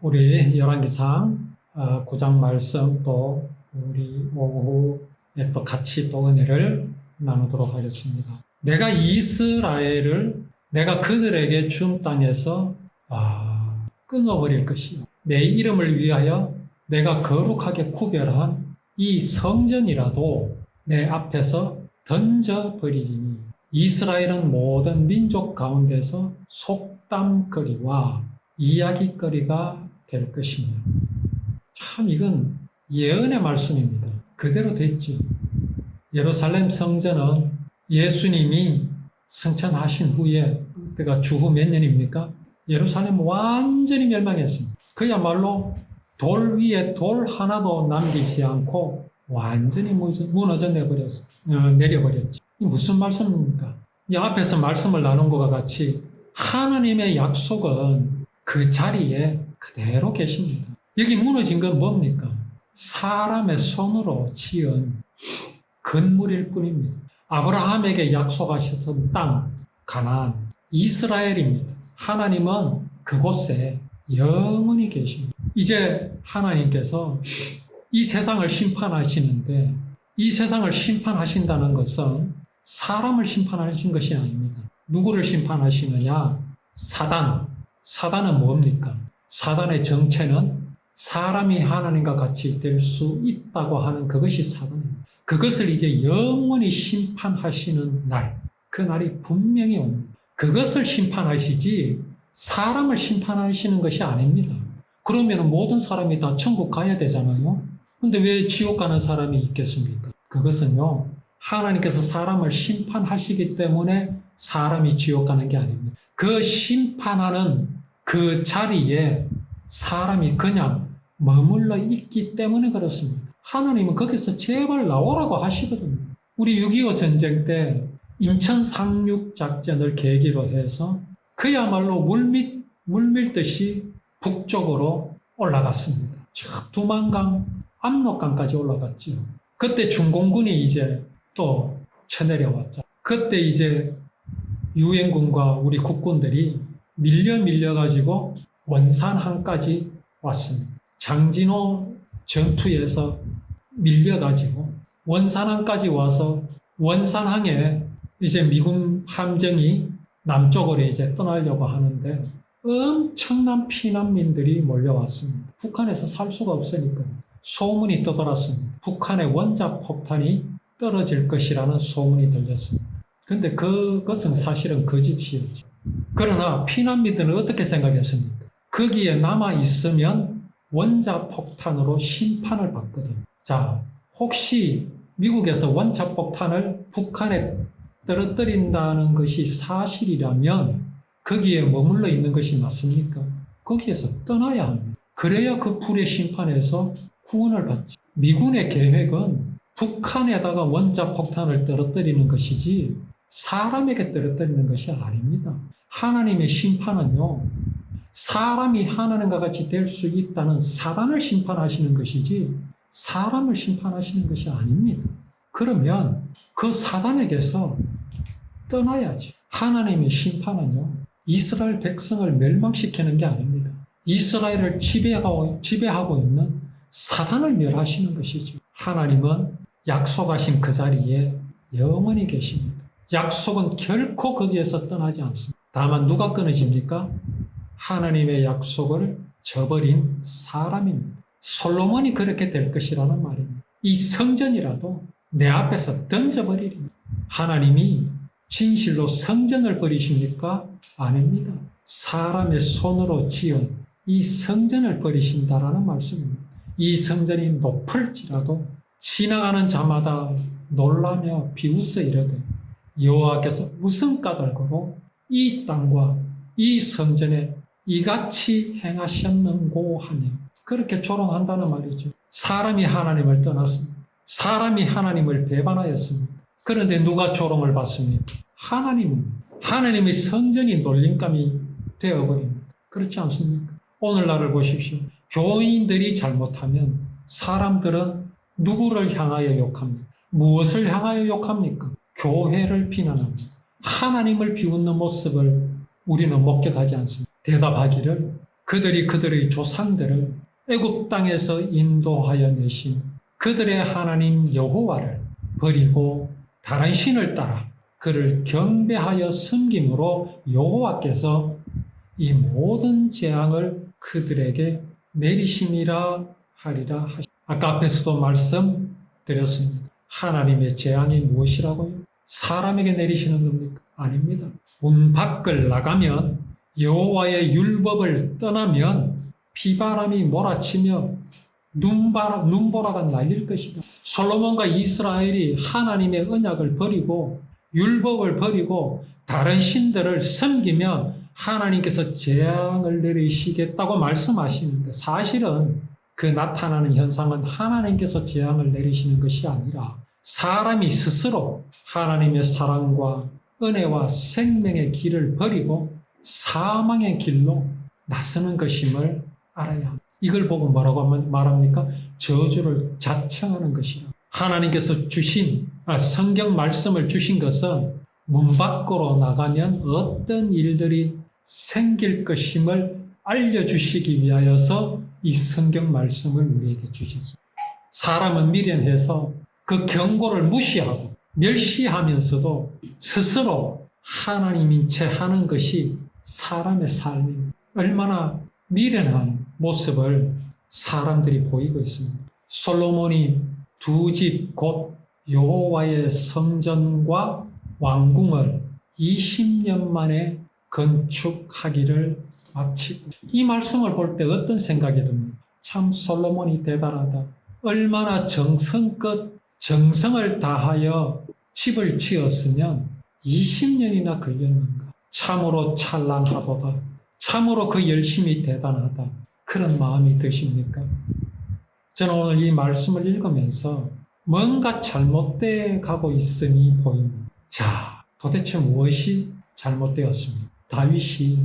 우리 열왕기상 9장 말씀 또 우리 오후에 또 같이 또 은혜를 나누도록 하겠습니다. 내가 이스라엘을 내가 그들에게 준 땅에서 끊어버릴 것이요. 내 이름을 위하여 내가 거룩하게 구별한 이 성전이라도 내 앞에서 던져버리리니 이스라엘은 모든 민족 가운데서 속담거리와 이야기거리가 될 것이며. 참 이건 예언의 말씀입니다. 그대로 됐죠. 예루살렘 성전은 예수님이 승천하신 후에 그때가 주후 몇 년입니까? 예루살렘 완전히 멸망했습니다. 그야말로 돌 위에 돌 하나도 남기지 않고 완전히 무너져 내려버렸죠. 이 무슨 말씀입니까? 이 앞에서 말씀을 나눈 것과 같이 하나님의 약속은 그 자리에 그대로 계십니다. 여기 무너진 건 뭡니까? 사람의 손으로 지은 건물일 뿐입니다. 아브라함에게 약속하셨던 땅, 가나안, 이스라엘입니다. 하나님은 그곳에 영원히 계십니다. 이제 하나님께서 이 세상을 심판하시는데 이 세상을 심판하신다는 것은 사람을 심판하신 것이 아닙니다. 누구를 심판하시느냐? 사단은 뭡니까? 사단의 정체는 사람이 하나님과 같이 될 수 있다고 하는 그것이 사단입니다. 그것을 이제 영원히 심판하시는 날, 그 날이 분명히 옵니다. 그것을 심판하시지 사람을 심판하시는 것이 아닙니다. 그러면 모든 사람이 다 천국 가야 되잖아요. 근데 왜 지옥 가는 사람이 있겠습니까? 그것은요, 하나님께서 사람을 심판하시기 때문에 사람이 지옥 가는 게 아닙니다. 그 심판하는 그 자리에 사람이 그냥 머물러 있기 때문에 그렇습니다. 하나님은 거기서 제발 나오라고 하시거든요. 우리 6.25 전쟁 때 인천 상륙 작전을 계기로 해서 그야말로 물밀듯이 북쪽으로 올라갔습니다. 저 두만강, 압록강까지 올라갔지요. 그때 중공군이 이제 또 쳐내려왔죠. 그때 이제 유엔군과 우리 국군들이 밀려가지고 원산항까지 왔습니다. 장진호 전투에서 밀려가지고 원산항까지 와서 원산항에 이제 미군 함정이 남쪽으로 이제 떠나려고 하는데 엄청난 피난민들이 몰려왔습니다. 북한에서 살 수가 없으니까 소문이 떠돌았습니다. 북한의 원자폭탄이 떨어질 것이라는 소문이 들렸습니다. 근데 그것은 사실은 거짓이었죠. 그러나 피난민들은 어떻게 생각했습니까? 거기에 남아있으면 원자폭탄으로 심판을 받거든요. 자, 혹시 미국에서 원자폭탄을 북한에 떨어뜨린다는 것이 사실이라면 거기에 머물러 있는 것이 맞습니까? 거기에서 떠나야 합니다. 그래야 그 불의 심판에서 구원을 받지. 미군의 계획은 북한에다가 원자폭탄을 떨어뜨리는 것이지 사람에게 떨어뜨리는 것이 아닙니다. 하나님의 심판은요, 사람이 하나님과 같이 될 수 있다는 사단을 심판하시는 것이지 사람을 심판하시는 것이 아닙니다. 그러면 그 사단에게서 떠나야지. 하나님의 심판은요, 이스라엘 백성을 멸망시키는 게 아닙니다. 이스라엘을 지배하고 있는 사단을 멸하시는 것이죠. 하나님은 약속하신 그 자리에 영원히 계십니다. 약속은 결코 거기에서 떠나지 않습니다. 다만 누가 끊어집니까? 하나님의 약속을 저버린 사람입니다. 솔로몬이 그렇게 될 것이라는 말입니다. 이 성전이라도 내 앞에서 던져버리리니. 하나님이 진실로 성전을 버리십니까? 아닙니다. 사람의 손으로 지은 이 성전을 버리신다라는 말씀입니다. 이 성전이 높을지라도 지나가는 자마다 놀라며 비웃어 이르되 여호와께서 무슨 까닭으로 이 땅과 이 성전에 이같이 행하셨는고 하며 그렇게 조롱한다는 말이죠. 사람이 하나님을 떠났습니다. 사람이 하나님을 배반하였습니다. 그런데 누가 조롱을 받습니까? 하나님의 성전이 놀림감이 되어버립니다. 그렇지 않습니까? 오늘날을 보십시오. 교인들이 잘못하면 사람들은 누구를 향하여 욕합니까? 무엇을 향하여 욕합니까? 교회를 비난합니다. 하나님을 비웃는 모습을 우리는 목격하지 않습니다. 대답하기를 그들이 그들의 조상들을 애굽 땅에서 인도하여 내신 그들의 하나님 여호와를 버리고 다른 신을 따라 그를 경배하여 섬김으로 여호와께서 이 모든 재앙을 그들에게 내리심이라 하리라 하시. 아까 앞에서도 말씀드렸습니다. 하나님의 재앙이 무엇이라고요? 사람에게 내리시는 겁니까? 아닙니다. 문 밖을 나가면 여호와의 율법을 떠나면 비바람이 몰아치며 눈보라가 날릴 것이다. 솔로몬과 이스라엘이 하나님의 언약을 버리고 율법을 버리고 다른 신들을 섬기면 하나님께서 재앙을 내리시겠다고 말씀하시는데 사실은 그 나타나는 현상은 하나님께서 재앙을 내리시는 것이 아니라 사람이 스스로 하나님의 사랑과 은혜와 생명의 길을 버리고 사망의 길로 나서는 것임을 알아야 합니다. 이걸 보고 뭐라고 말합니까? 저주를 자청하는 것이라. 하나님께서 주신 성경 말씀을 주신 것은 문 밖으로 나가면 어떤 일들이 생길 것임을 알려주시기 위하여서 이 성경 말씀을 우리에게 주셨습니다. 사람은 미련해서 그 경고를 무시하고 멸시하면서도 스스로 하나님인 채 하는 것이 사람의 삶입니다. 얼마나 미련한 모습을 사람들이 보이고 있습니다. 솔로몬이 두 집 곧 여호와의 성전과 왕궁을 20년 만에 건축하기를 마치고 이 말씀을 볼 때 어떤 생각이 듭니까? 참 솔로몬이 대단하다. 얼마나 정성껏 정성을 다하여 집을 지었으면 20년이나 걸렸는가. 참으로 찬란하도다. 참으로 그 열심이 대단하다. 그런 마음이 드십니까? 저는 오늘 이 말씀을 읽으면서 뭔가 잘못되어 가고 있음이 보입니다. 자, 도대체 무엇이 잘못되었습니까? 다윗이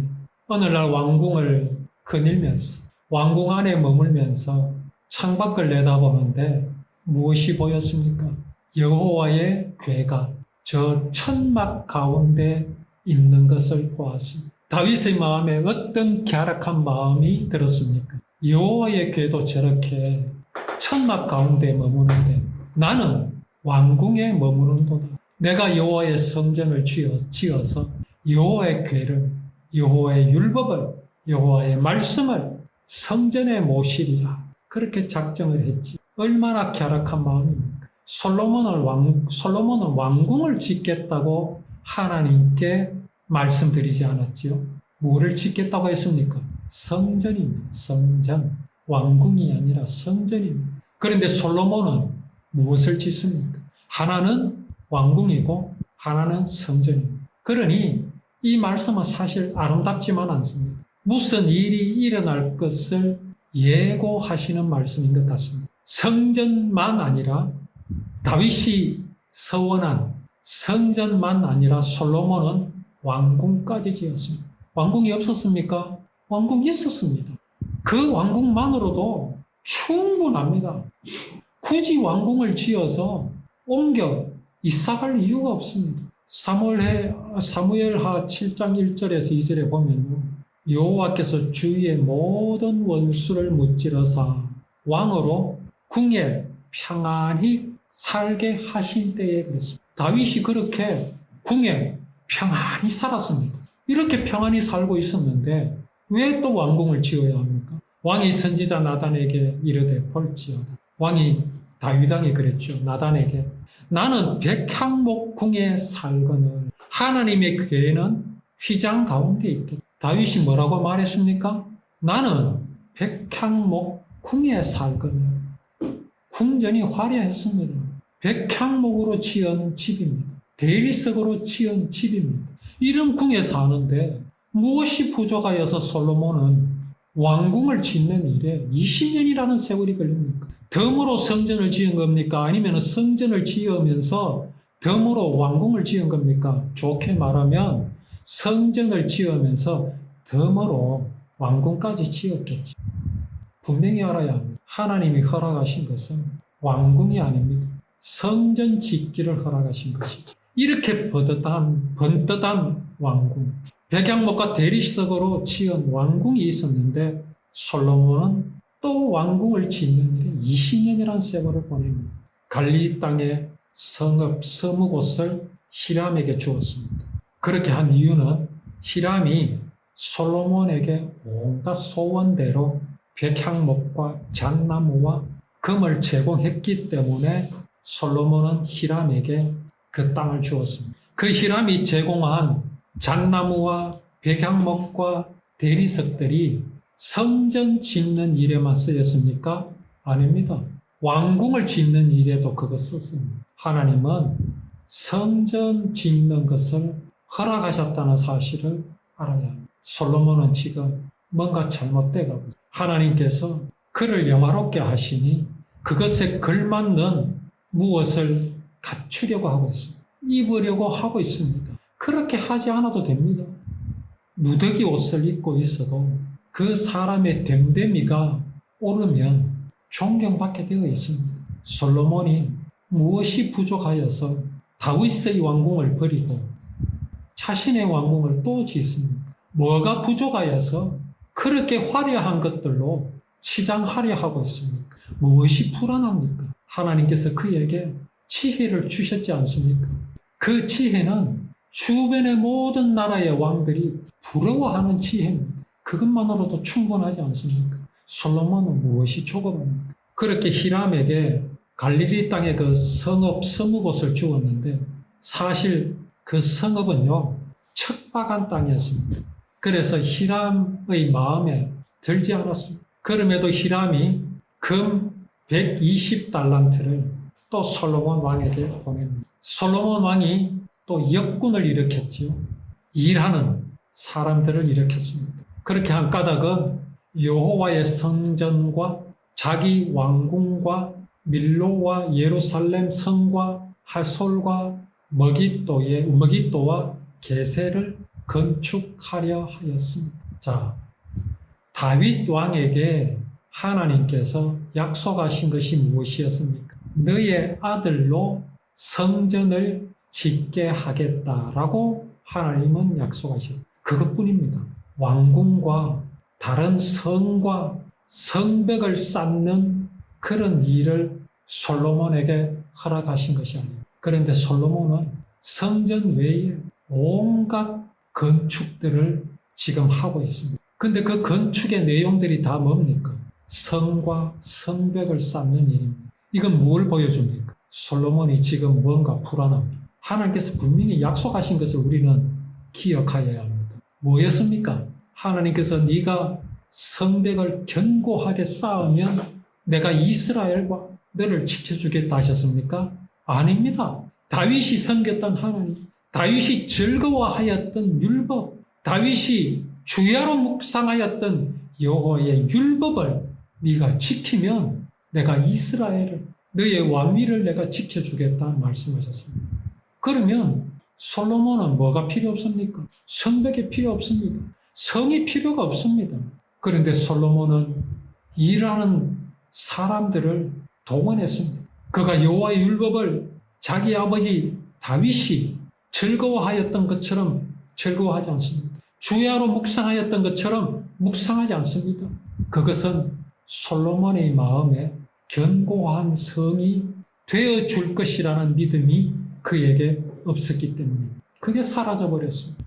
어느날 왕궁을 거닐면서 왕궁 안에 머물면서 창밖을 내다보는데 무엇이 보였습니까? 여호와의 궤가 저 천막 가운데 있는 것을 보았습니다. 다윗의 마음에 어떤 갸륵한 마음이 들었습니까? 여호와의 궤도 저렇게 천막 가운데 머무는데 나는 왕궁에 머무는도다. 내가 여호와의 성전을 지어서 여호와의 궤를, 여호와의 율법을, 여호와의 말씀을 성전에 모시리라. 그렇게 작정을 했지. 얼마나 갸륵한 마음입니까? 솔로몬은 왕궁을 짓겠다고 하나님께 말씀드리지 않았지요. 뭐를 짓겠다고 했습니까? 성전입니다. 성전. 왕궁이 아니라 성전입니다. 그런데 솔로몬은 무엇을 짓습니까? 하나는 왕궁이고 하나는 성전입니다. 그러니 이 말씀은 사실 아름답지만 않습니다. 무슨 일이 일어날 것을 예고하시는 말씀인 것 같습니다. 성전만 아니라 다윗이 서원한 성전만 아니라 솔로몬은 왕궁까지 지었습니다. 왕궁이 없었습니까? 왕궁이 있었습니다. 그 왕궁만으로도 충분합니다. 굳이 왕궁을 지어서 옮겨 이사갈 이유가 없습니다. 사무엘하 7장 1절에서 2절에 보면요. 여호와께서 주위의 모든 원수를 무찌르사 왕으로 궁에 평안히 살게 하신 때에 그랬습니다. 다윗이 그렇게 궁에 평안히 살았습니다. 이렇게 평안히 살고 있었는데 왜 또 왕궁을 지어야 합니까? 왕이 선지자 나단에게 이르되 볼지어다. 왕이 다윗 왕이 그랬죠. 나단에게 나는 백향목 궁에 살거늘 하나님의 궤는 휘장 가운데 있겠다. 다윗이 뭐라고 말했습니까? 나는 백향목 궁에 살거늘. 궁전이 화려했습니다. 백향목으로 지은 집입니다. 대리석으로 지은 집입니다. 이런 궁에 사는데 무엇이 부족하여서 솔로몬은 왕궁을 짓는 일에 20년이라는 세월이 걸립니까? 덤으로 성전을 지은 겁니까? 아니면 성전을 지으면서 덤으로 왕궁을 지은 겁니까? 좋게 말하면 성전을 지으면서 덤으로 왕궁까지 지었겠지. 분명히 알아야 합니다. 하나님이 허락하신 것은 왕궁이 아닙니다. 성전 짓기를 허락하신 것이죠. 이렇게 번듯한 왕궁, 백향목과 대리석으로 지은 왕궁이 있었는데 솔로몬은 또 왕궁을 짓는 일에 20년이라는 세월을 보냅니다. 갈릴리 땅의 성읍 서무곳을 히람에게 주었습니다. 그렇게 한 이유는 히람이 솔로몬에게 온갖 소원대로 백향목과 잣나무와 금을 제공했기 때문에 솔로몬은 히람에게 그 땅을 주었습니다. 그 히람이 제공한 잣나무와 백향목과 대리석들이 성전 짓는 일에만 쓰였습니까? 아닙니다. 왕궁을 짓는 일에도 그거 썼습니다. 하나님은 성전 짓는 것을 허락하셨다는 사실을 알아야 합니다. 솔로몬은 지금 뭔가 잘못되고 하나님께서 그를 영화롭게 하시니 그것에 걸맞는 무엇을 갖추려고 하고 있습니다. 입으려고 하고 있습니다. 그렇게 하지 않아도 됩니다. 누더기 옷을 입고 있어도 그 사람의 됨됨이가 오르면 존경받게 되어 있습니다. 솔로몬이 무엇이 부족하여서 다윗의 왕궁을 버리고 자신의 왕궁을 또 짓습니다. 뭐가 부족하여서 그렇게 화려한 것들로 치장하려 하고 있습니까? 무엇이 불안합니까? 하나님께서 그에게 지혜를 주셨지 않습니까? 그 지혜는 주변의 모든 나라의 왕들이 부러워하는 지혜입니다. 그것만으로도 충분하지 않습니까? 솔로몬은 무엇이 조금합니까? 그렇게 히람에게 갈릴리 땅의 그 성읍 서무곳을 주었는데 사실 그 성읍은요 척박한 땅이었습니다. 그래서 히람의 마음에 들지 않았습니다. 그럼에도 히람이 금 120달란트를 또 솔로몬 왕에게 보냅니다. 솔로몬 왕이 또 역군을 일으켰지요. 일하는 사람들을 일으켰습니다. 그렇게 한 까닭은 여호와의 성전과 자기 왕궁과 밀로와 예루살렘 성과 하솔과 머깃도와 게세를 건축하려 하였습니다. 자, 다윗 왕에게 하나님께서 약속하신 것이 무엇이었습니까? 너의 아들로 성전을 짓게 하겠다라고 하나님은 약속하셨습니다. 그것뿐입니다. 왕궁과 다른 성과 성벽을 쌓는 그런 일을 솔로몬에게 허락하신 것이 아닙니다. 그런데 솔로몬은 성전 외에 온갖 건축들을 지금 하고 있습니다. 근데 그 건축의 내용들이 다 뭡니까? 성과 성벽을 쌓는 일입니다. 이건 뭘 보여줍니까? 솔로몬이 지금 뭔가 불안합니다. 하나님께서 분명히 약속하신 것을 우리는 기억하여야 합니다. 뭐였습니까? 하나님께서 네가 성벽을 견고하게 쌓으면 내가 이스라엘과 너를 지켜주겠다 하셨습니까? 아닙니다. 다윗이 섬겼던 하나님, 다윗이 즐거워하였던 율법, 다윗이 주야로 묵상하였던 여호와의 율법을 네가 지키면 내가 이스라엘을 너의 왕위를 내가 지켜주겠다 말씀하셨습니다. 그러면 솔로몬은 뭐가 필요 없습니까? 성벽이 필요 없습니다. 성이 필요가 없습니다. 그런데 솔로몬은 일하는 사람들을 동원했습니다. 그가 여호와의 율법을 자기 아버지 다윗이 즐거워하였던 것처럼 즐거워하지 않습니다. 주야로 묵상하였던 것처럼 묵상하지 않습니다. 그것은 솔로몬의 마음에 견고한 성이 되어줄 것이라는 믿음이 그에게 없었기 때문입니다. 그게 사라져 버렸습니다.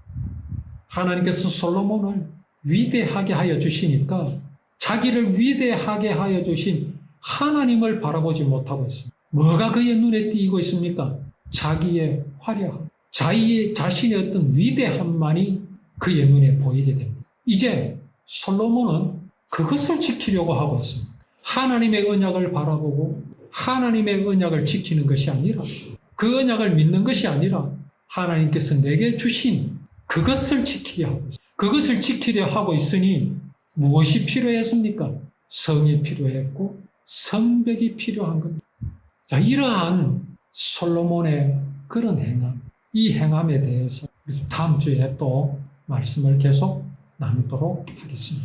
하나님께서 솔로몬을 위대하게 하여 주시니까 자기를 위대하게 하여 주신 하나님을 바라보지 못하고 있습니다. 뭐가 그의 눈에 띄고 있습니까? 자기의 화려함, 자신의 어떤 위대함만이 그의 눈에 보이게 됩니다. 이제 솔로몬은 그것을 지키려고 하고 있습니다. 하나님의 언약을 바라보고 하나님의 언약을 지키는 것이 아니라 그 언약을 믿는 것이 아니라 하나님께서 내게 주신 그것을 지키려 하고 있습니다. 그것을 지키려 하고 있으니 무엇이 필요했습니까? 성이 필요했고 성벽이 필요한 겁니다. 자, 이러한 솔로몬의 그런 행함, 이 행함에 대해서 다음 주에 또 말씀을 계속 나누도록 하겠습니다.